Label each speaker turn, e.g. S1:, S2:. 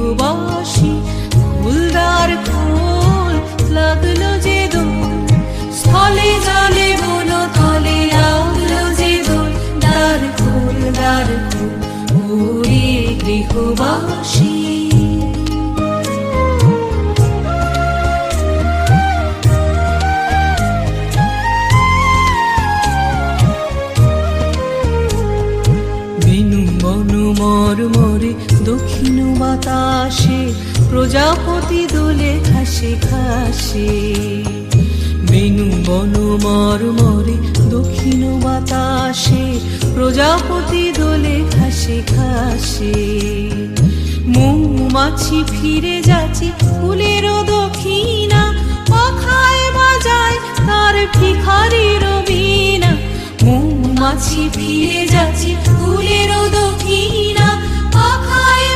S1: গৃহবাসী ফুলদার খোল লাগলো যে দোল স্থলে জলে বন তলে লাগলো যে দোল দ্বার খোল ওরে গৃহবাসী মরমরে দক্ষিণ বাতাসে প্রজাপতি দোলে ঘাসে ঘাসে বেনু বন মরমরে দক্ষিণ বাতাসে প্রজাপতি দোলে ঘাসে ঘাসে মৌমাছি ফিরে যাচ্ছে ফুলেরও দক্ষিণা পাখায় বাজায় তার ভিখারির বীণা মৌমাছি ফিরে যাচ্ছে ফুলেরও দক্ষিণা পাখায়